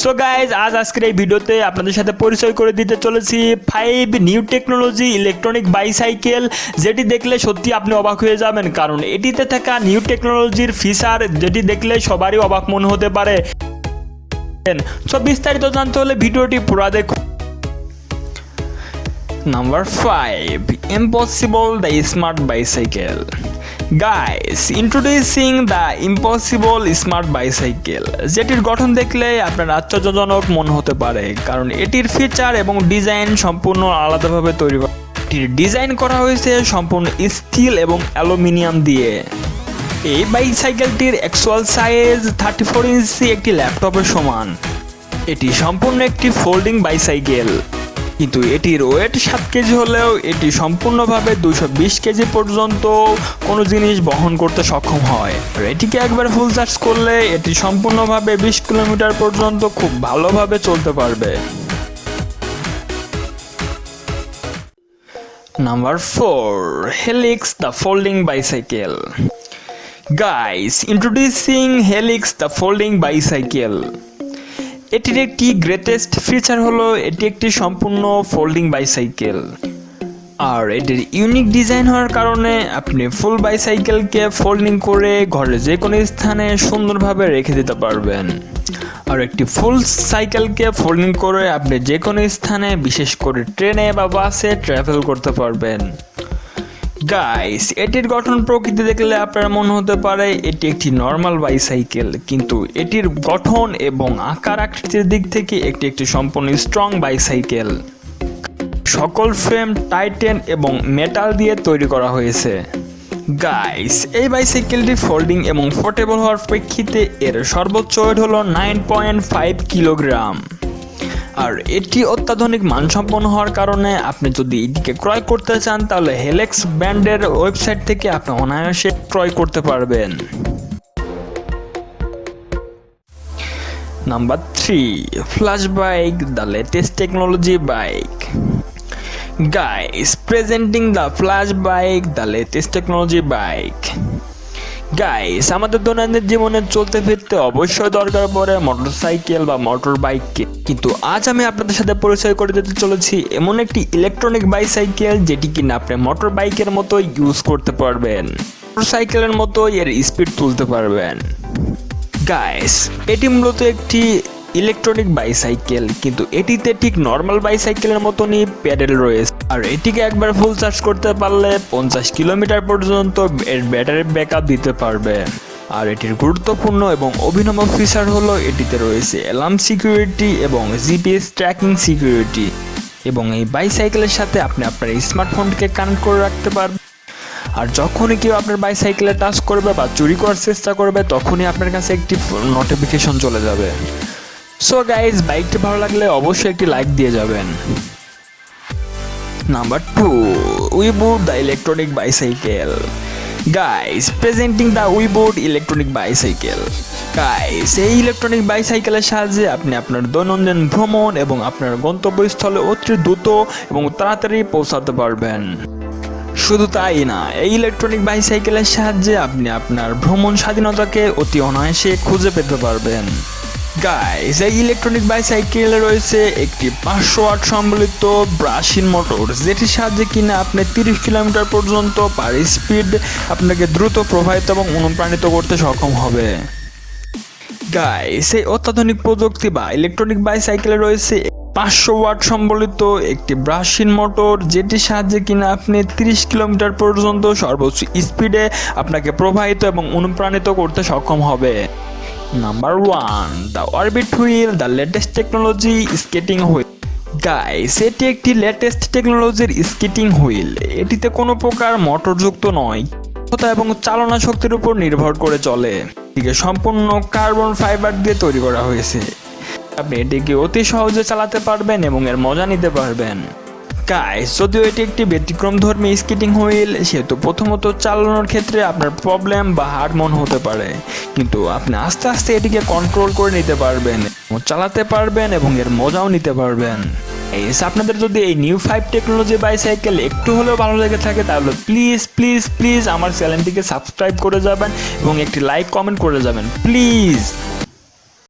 So guys আজকের এই ভিডিওতে আপনাদের সাথে পরিচয় করে দিতে চলেছি 5 নিউ টেকনোলজি ইলেকট্রনিক বাইসাইকেল, যেটি দেখলে সত্যি আপনি অবাক হয়ে যাবেন, কারণ এটিতে থাকা নিউ টেকনোলজির ফিচার যেটি দেখলে সবারই অবাক মনে হতে পারে। সো বিস্তারিত জানতে হলে ভিডিওটি পুরো দেখুন। Number 5. Impossible the Smart Bicycle. Guys, introducing the Impossible Smart Bicycle, যেটির গঠন দেখলে আপনার আশ্চর্যজনক মনে হতে পারে, কারণ এটির ফিচার এবং ডিজাইন সম্পূর্ণ আলাদাভাবে তৈরি করা। এটির ডিজাইন করা হয়েছে সম্পূর্ণ স্টিল এবং অ্যালুমিনিয়াম দিয়ে। এই বাইসাইকেলটির অ্যাকচুয়াল সাইজ 34 ইঞ্চি একটি ল্যাপটপের সমান। এটি সম্পূর্ণ একটি ফোল্ডিং বাইসাইকেল, কিন্তু এটির ওয়েট 7 কেজি হলেও এটি সম্পূর্ণভাবে 220 কেজি পর্যন্ত কোনো জিনিস বহন করতে সক্ষম হয়। আর এটিকে একবার ফুল চার্জ করলে এটি সম্পূর্ণভাবে 20 কিলোমিটার পর্যন্ত খুব ভালোভাবে চলতে পারবে। Number 4. Helix the Folding Bicycle. Guys, introducing Helix the Folding Bicycle. এটির একটি গ্রেটেস্ট ফিচার হলো এটি একটি সম্পূর্ণ ফোল্ডিং বাইসাইকেল, আর এটির ইউনিক ডিজাইন হওয়ার কারণে আপনি ফুল বাইসাইকেলকে ফোল্ডিং করে ঘরে যে কোনো স্থানে সুন্দরভাবে রেখে দিতে পারবেন। আর একটি ফুল সাইকেলকে ফোল্ডিং করে আপনি যে কোনো স্থানে, বিশেষ করে ট্রেনে বা বাসে ট্রাভেল করতে পারবেন। গাইস, এটির গঠন প্রকৃতি দেখলে আপনার মনে হতে পারে এটি একটি নর্মাল বাইসাইকেল, কিন্তু এটির গঠন এবং আকার আকৃতির দিক থেকে একটি সম্পূর্ণ স্ট্রং বাইসাইকেল। সকল ফ্রেম টাইটেন এবং মেটাল দিয়ে তৈরি করা হয়েছে। গাইস, এই বাইসাইকেলটি ফোল্ডিং এবং পোর্টেবল হওয়ার প্রেক্ষিতে এর সর্বোচ্চ ওয়েট হলো 9.5 কিলোগ্রাম। আর এটি অত্যাধুনিক মানসম্পন্ন হওয়ার কারণে আপনি যদি এটিকে ক্রয় করতে চান তাহলে হেলেক্স ব্র্যান্ডের ওয়েবসাইট থেকে আপনি অনায়াসে ক্রয় করতে পারবেন। Number 3. Flash Bike, the latest technology bike. Guys, presenting the Flash Bike, the latest technology bike. Guys, আমাদের দৈনন্দিন জীবনে চলতে ফিরতে অবশ্যই দরকার পড়ে মোটরসাইকেল বা মোটর বাইককে, কিন্তু আজ আমি আপনাদের সাথে পরিচয় করে দিতে চলেছি এমন একটি ইলেকট্রনিক বাইসাইকেল যেটি কিনা আপনি মোটর বাইকের মতো ইউজ করতে পারবেন, মোটরসাইকেলের মতো এর স্পিড তুলতে পারবেন। গাইস, এটি মূলত একটি ইলেকট্রনিক বাইসাইকেল, কিন্তু এটিতে ঠিক নর্মাল বাইসাইকেলের মতনই প্যাডেল রয়েছে। আর এটিকে একবার ফুল চার্জ করতে পারলে 50 কিলোমিটার পর্যন্ত এর ব্যাটারি ব্যাকআপ দিতে পারবে। আর এটির গুরুত্বপূর্ণ এবং অভিনব ফিচার হলো এটিতে রয়েছে অ্যালার্ম সিকিউরিটি এবং জিপিএস ট্র্যাকিং সিকিউরিটি, এবং এই বাইসাইকেলের সাথে আপনি আপনার স্মার্টফোনকে কানেক্ট করে রাখতে পারবেন। আর যখনই কেউ আপনার বাইসাইকেলে টাচ করবে বা চুরি করার চেষ্টা করবে তখনই আপনার কাছে একটি নোটিফিকেশন চলে যাবে। সো গাইজ, বাইকটি ভালো লাগলে অবশ্যই একটি লাইক দিয়ে যাবেন। Number 2. Weboot the electronic bicycle. Guys, presenting the Weboot electronic bicycle. Guys, এই ইলেকট্রনিক বাইসাইকেলের সাহায্যে আপনি আপনার দৈনন্দিন ভ্রমণ এবং আপনার গন্তব্যস্থলে অতি দ্রুত এবং তাড়াতাড়ি পৌঁছাতে পারবেন। শুধু তাই না, এই ইলেকট্রনিক বাইসাইকেলের সাহায্যে আপনি আপনার ভ্রমণ স্বাধীনতাকে অতি অনায়াসে খুঁজে পেতে পারবেন। গাইস, এই ইলেকট্রনিক বাইসাইকেলে রয়েছে একটি 500 ওয়াট সম্বলিত ব্রাশিন মোটর, যেটির সাহায্যে কিনা আপনি 30 কিলোমিটার পর্যন্ত পার স্পিড আপনাকে দ্রুত প্রবাহিত এবং অনুপ্রাণিত করতে সক্ষম হবে। গাইস, এই অত্যাধুনিক প্রযুক্তি বা ইলেকট্রনিক বাইসাইকেলে রয়েছে 500 ওয়াট সম্বলিত একটি ব্রাশিন মোটর, যেটির সাহায্যে কিনা আপনি 30 কিলোমিটার পর্যন্ত সর্বোচ্চ স্পিডে আপনাকে প্রবাহিত এবং অনুপ্রাণিত করতে সক্ষম হবে। Number 1. The Orbit Wheel, the latest technology skating wheel. Guys, এটি একটি লেটেস্ট টেকনোলজির স্কেটিং হুইল। এটিতে কোনো প্রকার মোটরযুক্ত নয় এবং চালনা শক্তির উপর নির্ভর করে চলে। এটিকে সম্পূর্ণ কার্বন ফাইবার দিয়ে তৈরি করা হয়েছে। আপনি এটিকে অতি সহজে চালাতে পারবেন এবং এর মজা নিতে পারবেন। গাইস, যদিও এটি একটি ব্যতিক্রমধর্মী স্কেটিং হুইল, সেহেতু প্রথমত চালানোর ক্ষেত্রে আপনার প্রবলেম বা হার্ড মনে হতে পারে, কিন্তু আপনি আস্তে আস্তে এটিকে কন্ট্রোল করে নিতে পারবেন, চালাতে পারবেন এবং এর মজাও নিতে পারবেন। আপনাদের যদি এই নিউ 5 টেকনোলজি বাইসাইকেল একটু হলেও ভালো লেগে থাকে তাহলে প্লিজ প্লিজ প্লিজ আমার চ্যানেলটিকে সাবস্ক্রাইব করে যাবেন এবং একটি লাইক কমেন্ট করে যাবেন প্লিজ।